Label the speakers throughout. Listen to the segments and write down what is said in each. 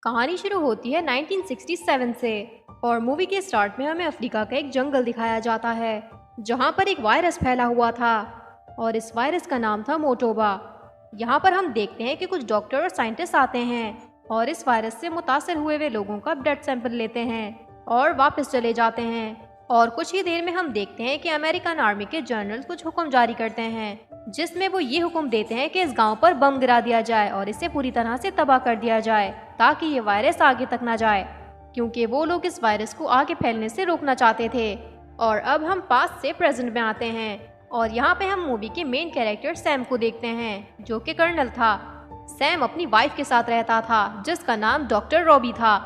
Speaker 1: कहानी शुरू होती है 1967 से और मूवी के स्टार्ट में हमें अफ्रीका का एक जंगल दिखाया जाता है जहां पर एक वायरस फैला हुआ था और इस वायरस का नाम था मोटोबा। यहाँ पर हम देखते हैं कि कुछ डॉक्टर और साइंटिस्ट आते हैं और इस वायरस से मुतासर हुए हुए लोगों का ब्लड सैंपल लेते हैं और वापस चले जाते हैं। और कुछ ही देर में हम देखते हैं कि अमेरिकन आर्मी के जनरल कुछ हुक्म जारी करते हैं जिसमें वो ये हुक्म देते हैं कि इस गांव पर बम गिरा दिया जाए और इसे पूरी तरह से तबाह कर दिया जाए ताकि ये वायरस आगे तक ना जाए, क्योंकि वो लोग इस वायरस को आगे फैलने से रोकना चाहते थे। और अब हम पास्ट से प्रेजेंट में आते हैं और यहाँ पे हम मूवी के मेन कैरेक्टर सैम को देखते हैं जो कि कर्नल था। सैम अपनी वाइफ के साथ रहता था जिसका नाम डॉक्टर रॉबी था।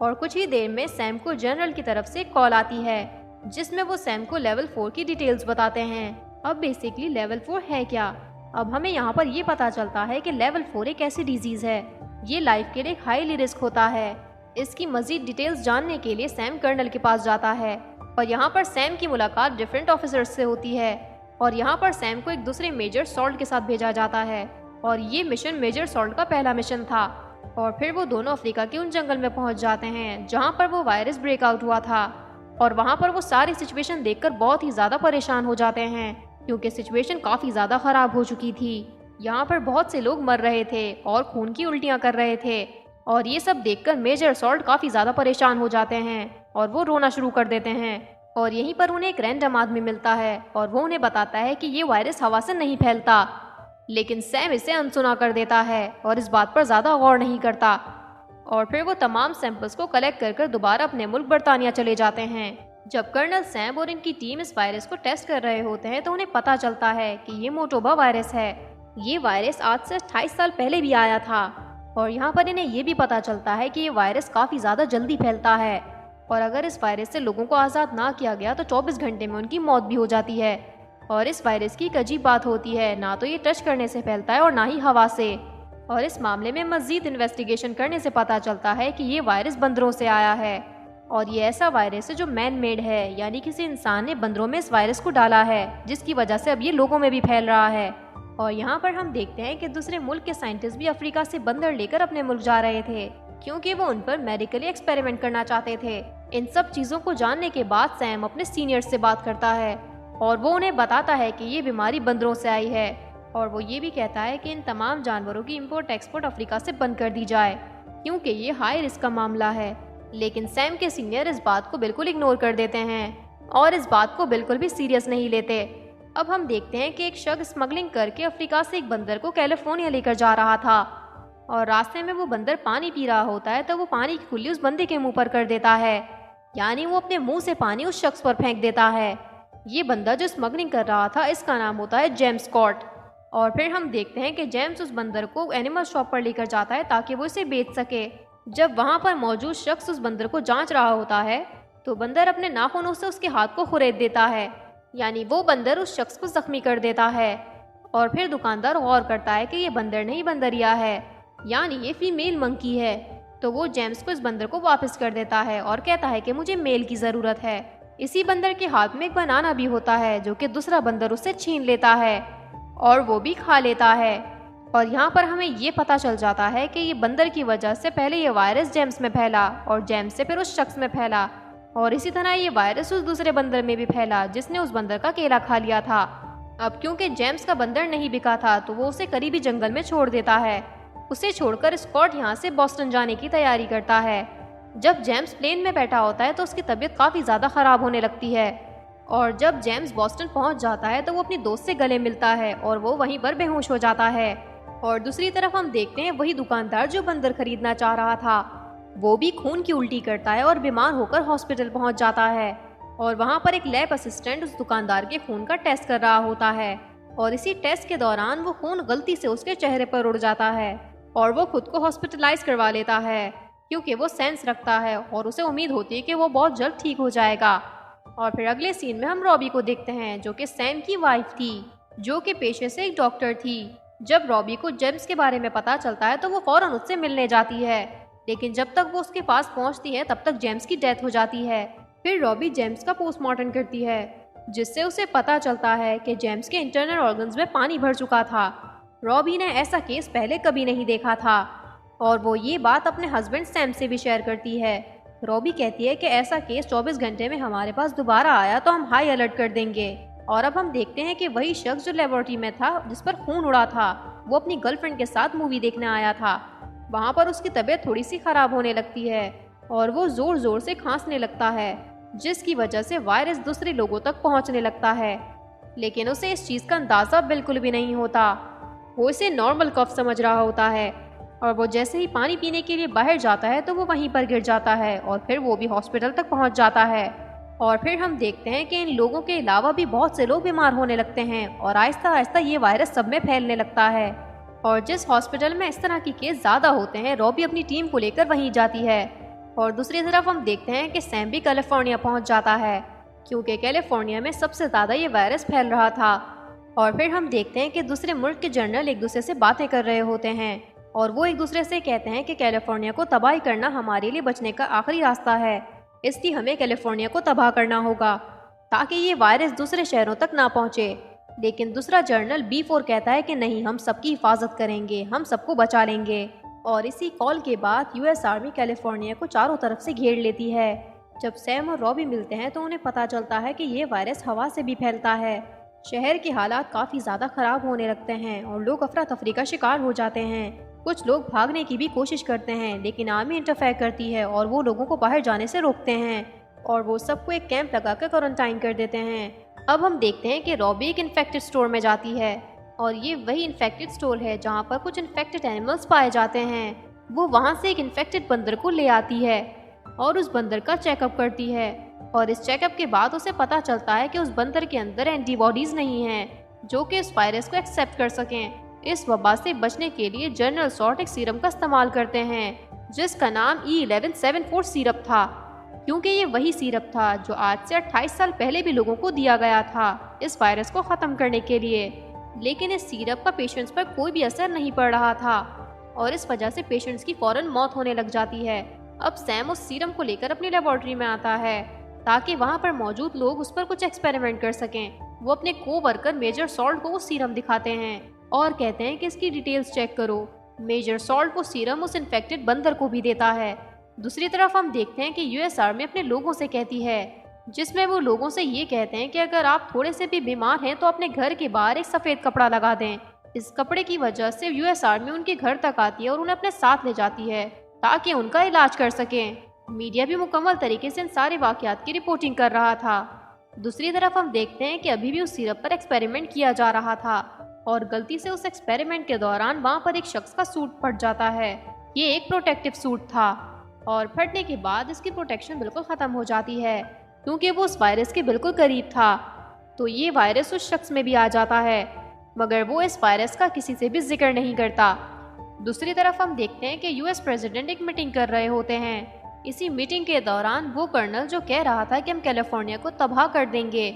Speaker 1: और कुछ ही देर में सैम को जनरल की तरफ से कॉल आती है जिसमें वो सैम को लेवल 4 की डिटेल्स बताते हैं। अब बेसिकली लेवल 4 है क्या? अब हमें यहाँ पर ये पता चलता है कि लेवल 4 एक ऐसी डिजीज है, ये लाइफ के लिए हाईली रिस्क होता है। इसकी मजीद डिटेल्स जानने के लिए सैम कर्नल के पास जाता है और यहाँ पर सैम की मुलाकात डिफरेंट ऑफिसर्स से होती है और यहाँ पर सैम को एक दूसरे मेजर सॉल्ट के साथ भेजा जाता है और ये मिशन मेजर सॉल्ट का पहला मिशन था। और फिर वो दोनों अफ्रीका के उन जंगल में पहुंच जाते हैं जहाँ पर वो वायरस ब्रेकआउट हुआ था और वहाँ पर वो सारी सिचुएशन देखकर बहुत ही ज़्यादा परेशान हो जाते हैं क्योंकि सिचुएशन काफ़ी ज़्यादा ख़राब हो चुकी थी। यहाँ पर बहुत से लोग मर रहे थे और खून की उल्टियाँ कर रहे थे और ये सब देखकर मेजर सॉल्ट काफ़ी ज़्यादा परेशान हो जाते हैं और वो रोना शुरू कर देते हैं। और यहीं पर उन्हें एक रैंडम आदमी मिलता है और वो उन्हें बताता है कि ये वायरस हवा से नहीं फैलता, लेकिन सैम इसे अनसुना कर देता है और इस बात पर ज़्यादा गौर नहीं करता। और फिर वो तमाम सैंपल्स को कलेक्ट कर दोबारा अपने मुल्क बरतानिया चले जाते हैं। जब कर्नल सैम और इनकी टीम इस वायरस को टेस्ट कर रहे होते हैं तो उन्हें पता चलता है कि ये मोटोबा वायरस है। ये वायरस आज से 28 साल पहले भी आया था और यहाँ पर इन्हें ये भी पता चलता है कि ये वायरस काफ़ी ज़्यादा जल्दी फैलता है और अगर इस वायरस से लोगों को आज़ाद ना किया गया तो 24 घंटे में उनकी मौत भी हो जाती है। और इस वायरस की एक अजीब बात होती है, ना तो ये टच करने से फैलता है और ना ही हवा से। और इस मामले में मज़ीद इन्वेस्टिगेशन करने से पता चलता है कि ये वायरस बंदरों से आया है और ये ऐसा वायरस है जो मैन मेड है, यानी किसी इंसान ने बंदरों में इस वायरस को डाला है जिसकी वजह से अब ये लोगों में भी फैल रहा है। और यहाँ पर हम देखते हैं कि दूसरे मुल्क के साइंटिस्ट भी अफ्रीका से बंदर लेकर अपने मुल्क जा रहे थे क्योंकि वो उन पर मेडिकली एक्सपेरिमेंट करना चाहते थे। इन सब चीज़ों को जानने के बाद सैम अपने सीनियर्स से बात करता है और वो उन्हें बताता है कि ये बीमारी बंदरों से आई है और वो ये भी कहता है कि इन तमाम जानवरों की इंपोर्ट एक्सपोर्ट अफ्रीका से बंद कर दी जाए क्योंकि ये हाई रिस्क का मामला है। लेकिन सैम के सीनियर इस बात को बिल्कुल इग्नोर कर देते हैं और इस बात को बिल्कुल भी सीरियस नहीं लेते। अब हम देखते हैं कि एक शख्स स्मगलिंग करके अफ्रीका से एक बंदर को कैलिफोर्निया लेकर जा रहा था और रास्ते में वो बंदर पानी पी रहा होता है तो वो पानी की कुल्ली उस बंदे के मुंह पर कर देता है, यानी वो अपने मुंह से पानी उस शख्स पर फेंक देता है। ये बंदा जो स्मगलिंग कर रहा था इसका नाम होता है जेम्स स्कॉट। और फिर हम देखते हैं कि जेम्स उस बंदर को एनिमल शॉप पर लेकर जाता है ताकि वो इसे बेच सके। जब वहाँ पर मौजूद शख्स उस बंदर को जांच रहा होता है तो बंदर अपने नाखूनों से उसके हाथ को खुरेद देता है, यानी वो बंदर उस शख्स को जख्मी कर देता है। और फिर दुकानदार गौर करता है कि ये बंदर नहीं बंदरिया है, यानी ये फीमेल मंकी है। तो वो जेम्स को इस बंदर को वापस कर देता है और कहता है कि मुझे मेल की ज़रूरत है। इसी बंदर के हाथ में एक बनाना भी होता है जो कि दूसरा बंदर उससे छीन लेता है और वो भी खा लेता है। और यहाँ पर हमें ये पता चल जाता है कि ये बंदर की वजह से पहले ये वायरस जेम्स में फैला और जेम्स से फिर उस शख्स में फैला और इसी तरह ये वायरस उस दूसरे बंदर में भी फैला जिसने उस बंदर का केला खा लिया था। अब क्योंकि जेम्स का बंदर नहीं बिका था तो वो उसे करीबी जंगल में छोड़ देता है। उसे छोड़कर स्कॉट यहाँ से बॉस्टन जाने की तैयारी करता है। जब जेम्स प्लेन में बैठा होता है तो उसकी तबीयत काफ़ी ज़्यादा ख़राब होने लगती है और जब जेम्स बॉस्टन पहुँच जाता है तो वो अपनी दोस्त से गले मिलता है और वो वहीं पर बेहोश हो जाता है। और दूसरी तरफ हम देखते हैं वही दुकानदार जो बंदर खरीदना चाह रहा था वो भी खून की उल्टी करता है और बीमार होकर हॉस्पिटल पहुँच जाता है। और वहाँ पर एक लैब असिस्टेंट उस दुकानदार के खून का टेस्ट कर रहा होता है और इसी टेस्ट के दौरान वो खून गलती से उसके चेहरे पर उड़ जाता है और वो खुद को हॉस्पिटलाइज करवा लेता है क्योंकि वो सेंस रखता है और उसे उम्मीद होती है कि वो बहुत जल्द ठीक हो जाएगा। और फिर अगले सीन में हम रॉबी को देखते हैं जो कि सैम की वाइफ थी जो कि पेशे से एक डॉक्टर थी। जब रॉबी को जेम्स के बारे में पता चलता है तो वो फौरन उससे मिलने जाती है, लेकिन जब तक वो उसके पास पहुंचती है तब तक जेम्स की डेथ हो जाती है। फिर रॉबी जेम्स का पोस्टमार्टम करती है जिससे उसे पता चलता है कि जेम्स के इंटरनल ऑर्गन्स में पानी भर चुका था। रॉबी ने ऐसा केस पहले कभी नहीं देखा था और वो ये बात अपने हस्बैंड सैम से भी शेयर करती है। रॉबी कहती है कि ऐसा केस 24 घंटे में हमारे पास दोबारा आया तो हम हाई अलर्ट कर देंगे। और अब हम देखते हैं कि वही शख्स जो लेबोरेटरी में था जिस पर खून उड़ा था, वो अपनी गर्लफ्रेंड के साथ मूवी देखने आया था। वहाँ पर उसकी तबीयत थोड़ी सी खराब होने लगती है और वो जोर जोर से खांसने लगता है, जिसकी वजह से वायरस दूसरे लोगों तक पहुँचने लगता है। लेकिन उसे इस चीज़ का अंदाज़ा बिल्कुल भी नहीं होता। वो इसे नॉर्मल कफ समझ रहा होता है और वो जैसे ही पानी पीने के लिए बाहर जाता है तो वो वहीं पर गिर जाता है और फिर वो भी हॉस्पिटल तक पहुंच जाता है। और फिर हम देखते हैं कि इन लोगों के अलावा भी बहुत से लोग बीमार होने लगते हैं और आहिस्ता आहिस्ता ये वायरस सब में फैलने लगता है। और जिस हॉस्पिटल में इस तरह के केस ज़्यादा होते हैं, रॉबी अपनी टीम को लेकर वहीं जाती है। और दूसरी तरफ हम देखते हैं कि सैम भी कैलिफोर्निया पहुँच जाता है, क्योंकि कैलिफोर्निया में सबसे ज़्यादा ये वायरस फैल रहा था। और फिर हम देखते हैं कि दूसरे मुल्क के जनरल एक दूसरे से बातें कर रहे होते हैं और वो एक दूसरे से कहते हैं कि कैलिफोर्निया को तबाह करना हमारे लिए बचने का आखिरी रास्ता है, इसलिए हमें कैलिफोर्निया को तबाह करना होगा ताकि ये वायरस दूसरे शहरों तक ना पहुंचे। लेकिन दूसरा जर्नल B4 कहता है कि नहीं, हम सबकी हिफाजत करेंगे, हम सबको बचा लेंगे। और इसी कॉल के बाद US आर्मी कैलिफोर्निया को चारों तरफ से घेर लेती है। जब सैम और रॉबी मिलते हैं तो उन्हें पता चलता है कि ये वायरस हवा से भी फैलता है। शहर के हालात काफ़ी ज़्यादा ख़राब होने लगते हैं और लोग अफरा तफरी का शिकार हो जाते हैं। कुछ लोग भागने की भी कोशिश करते हैं, लेकिन आर्मी इंटरफेयर करती है और वो लोगों को बाहर जाने से रोकते हैं और वो सबको एक कैंप लगाकर क्वारंटाइन कर देते हैं। अब हम देखते हैं कि रॉबी एक इन्फेक्टेड स्टोर में जाती है और ये वही इन्फेक्टेड स्टोर है जहाँ पर कुछ इन्फेक्टेड एनिमल्स पाए जाते हैं। वो वहाँ से एक इन्फेक्टेड बंदर को ले आती है और उस बंदर का चेकअप करती है। और इस चेकअप के बाद उसे पता चलता है कि उस बंदर के अंदर एंटीबॉडीज नहीं हैं जो कि इस वायरस को एक्सेप्ट कर सकें। इस वबा से बचने के लिए जनरल सॉल्ट एक सीरम का इस्तेमाल करते हैं जिसका नाम E1174 सिरप था, क्योंकि ये वही सिरप था जो आज से 28 साल पहले भी लोगों को दिया गया था इस वायरस को ख़त्म करने के लिए। लेकिन इस सिरप का पेशेंट्स पर कोई भी असर नहीं पड़ रहा था और इस वजह से पेशेंट्स की फौरन मौत होने लग जाती है। अब सैम उस सीरम को लेकर अपनी लेबोरेटरी में आता है ताकि वहाँ पर मौजूद लोग उस पर कुछ एक्सपेरिमेंट कर सकें। वो अपने को-वर्कर मेजर सॉल्ट को वो सीरम दिखाते हैं और कहते हैं कि इसकी डिटेल्स चेक करो। मेजर सॉल्ट वो सीरम उस इन्फेक्टेड बंदर को भी देता है। दूसरी तरफ हम देखते हैं कि US आर्मी अपने लोगों से कहती है, जिसमें वो लोगों से ये कहते हैं कि अगर आप थोड़े से भी बीमार हैं तो अपने घर के बाहर एक सफ़ेद कपड़ा लगा दें। इस कपड़े की वजह से US आर्मी उनके घर तक आती है और उन्हें अपने साथ ले जाती है ताकि उनका इलाज कर सकें। मीडिया भी मुकम्मल तरीके से इन सारे वाक़यात की रिपोर्टिंग कर रहा था। दूसरी तरफ हम देखते हैं कि अभी भी उस सिरप पर एक्सपेरिमेंट किया जा रहा था और गलती से उस एक्सपेरिमेंट के दौरान वहाँ पर एक शख्स का सूट फट जाता है। ये एक प्रोटेक्टिव सूट था और फटने के बाद इसकी प्रोटेक्शन बिल्कुल ख़त्म हो जाती है क्योंकि वो उस वायरस के बिल्कुल करीब था। तो ये वायरस उस शख्स में भी आ जाता है, मगर वो इस वायरस का किसी से भी जिक्र नहीं करता। दूसरी तरफ हम देखते हैं कि US प्रेसिडेंट एक मीटिंग कर रहे होते हैं। इसी मीटिंग के दौरान वो कर्नल जो कह रहा था कि हम कैलिफोर्निया को तबाह कर देंगे,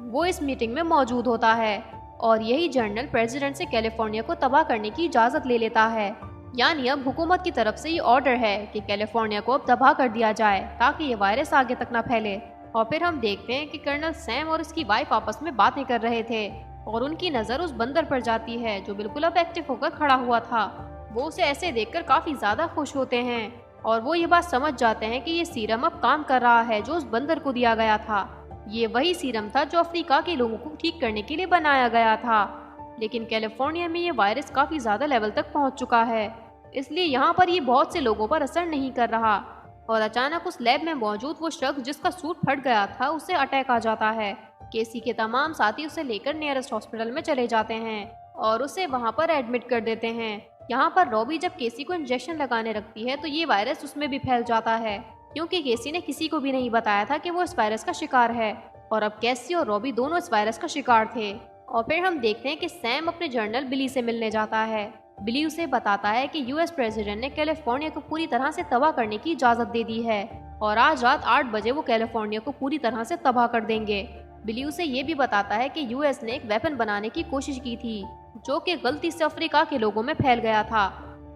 Speaker 1: वो इस मीटिंग में मौजूद होता है और यही जनरल प्रेसिडेंट से कैलिफोर्निया को तबाह करने की इजाज़त ले लेता है। यानी अब हुकूमत की तरफ से ये ऑर्डर है कि कैलिफोर्निया को अब तबाह कर दिया जाए ताकि ये वायरस आगे तक ना फैले। और फिर हम देखते हैं कि कर्नल सैम और उसकी वाइफ आपस में बातें कर रहे थे और उनकी नज़र उस बंदर पर जाती है जो बिल्कुल अब एक्टिव होकर खड़ा हुआ था। वो उसे ऐसे देखकर काफ़ी ज़्यादा खुश होते हैं और वो ये बात समझ जाते हैं कि ये सीरम अब काम कर रहा है जो उस बंदर को दिया गया था। ये वही सीरम था जो अफ्रीका के लोगों को ठीक करने के लिए बनाया गया था। लेकिन कैलिफोर्निया में ये वायरस काफ़ी ज़्यादा लेवल तक पहुंच चुका है, इसलिए यहाँ पर ये बहुत से लोगों पर असर नहीं कर रहा। और अचानक उस लैब में मौजूद वो शख्स जिसका सूट फट गया था, उसे अटैक आ जाता है। केसी के तमाम साथी उसे लेकर नियरेस्ट हॉस्पिटल में चले जाते हैं और उसे वहाँ पर एडमिट कर देते हैं। यहाँ पर रॉबी जब केसी को इंजेक्शन लगाने लगती है तो ये वायरस उसमें भी फैल जाता है, क्योंकि केसी ने किसी को भी नहीं बताया था कि वो इस वायरस का शिकार है। और अब केसी और रॉबी दोनों इस वायरस का शिकार थे। और फिर हम देखते हैं कि सैम अपने जनरल बिली से मिलने जाता है। बिली उसे बताता है कि US प्रेसिडेंट ने कैलिफोर्निया को पूरी तरह से तबाह करने की इजाज़त दे दी है और आज रात 8 बजे वो कैलिफोर्निया को पूरी तरह से तबाह कर देंगे। बिली उसे ये भी बताता है कि US ने एक वेपन बनाने की कोशिश की थी जो कि गलती से अफ्रीका के लोगों में फैल गया था।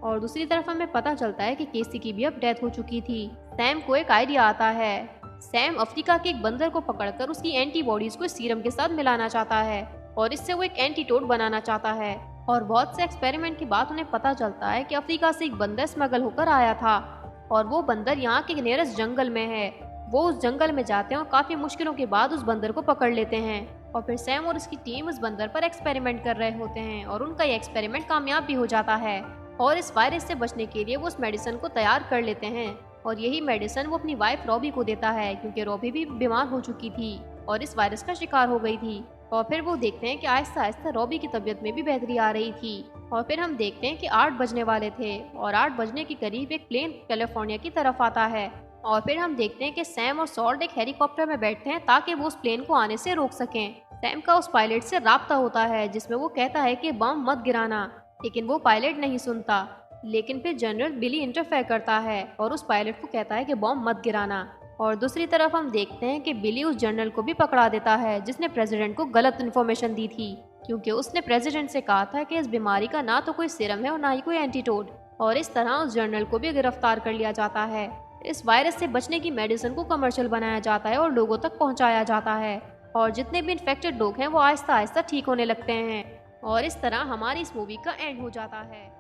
Speaker 1: और दूसरी तरफ हमें पता चलता है कि केसी की भी अब डेथ हो चुकी थी। सैम को एक आइडिया आता है। सैम अफ्रीका के एक बंदर को पकड़कर उसकी एंटीबॉडीज को सीरम के साथ मिलाना चाहता है और इससे वो एक एंटीटोड बनाना चाहता है और बहुत से एक्सपेरिमेंट के बाद उन्हें पता चलता है कि अफ्रीका से एक बंदर स्मगल होकर आया था और वो बंदर यहाँ के नियरेस्ट जंगल में है। वो उस जंगल में जाते हैं और काफ़ी मुश्किलों के बाद उस बंदर को पकड़ लेते हैं और फिर सैम और उसकी टीम उस बंदर पर एक्सपेरिमेंट कर रहे होते हैं और उनका ये एक्सपेरिमेंट कामयाब भी हो जाता है और इस वायरस से बचने के लिए वो उस मेडिसिन को तैयार कर लेते हैं और यही मेडिसिन वो अपनी वाइफ रॉबी को देता है क्योंकि रॉबी भी बीमार हो चुकी थी और इस वायरस का शिकार हो गई थी। और फिर वो देखते हैं कि आहिस्ता आहिस्ता रॉबी की तबीयत में भी बेहतरी आ रही थी और फिर हम देखते हैं कि 8 बजने वाले थे और 8 बजने के करीब एक प्लेन कैलिफोर्निया की तरफ आता है और फिर हम देखते हैं कि सैम और सॉल्ट एक हेलीकॉप्टर में बैठते हैं ताकि वो उस प्लेन को आने से रोक सकें। सैम का उस पायलट से राब्ता होता है जिसमें वो कहता है कि बम मत गिराना, लेकिन वो पायलट नहीं सुनता। लेकिन फिर जनरल बिली इंटरफेयर करता है और उस पायलट को कहता है कि बम मत गिराना। और दूसरी तरफ हम देखते हैं कि बिली उस जनरल को भी पकड़ा देता है जिसने प्रेसिडेंट को गलत इन्फॉर्मेशन दी थी क्योंकि उसने प्रेसिडेंट से कहा था कि इस बीमारी का ना तो कोई सीरम है और ना ही कोई एंटीडोट। और इस तरह उस जनरल को भी गिरफ्तार कर लिया जाता है। इस वायरस से बचने की मेडिसिन को कमर्शियल बनाया जाता है और लोगों तक पहुंचाया जाता है और जितने भी इन्फेक्टेड लोग हैं वो आहिस्ता आहिस्ता ठीक होने लगते हैं और इस तरह हमारी इस मूवी का एंड हो जाता है।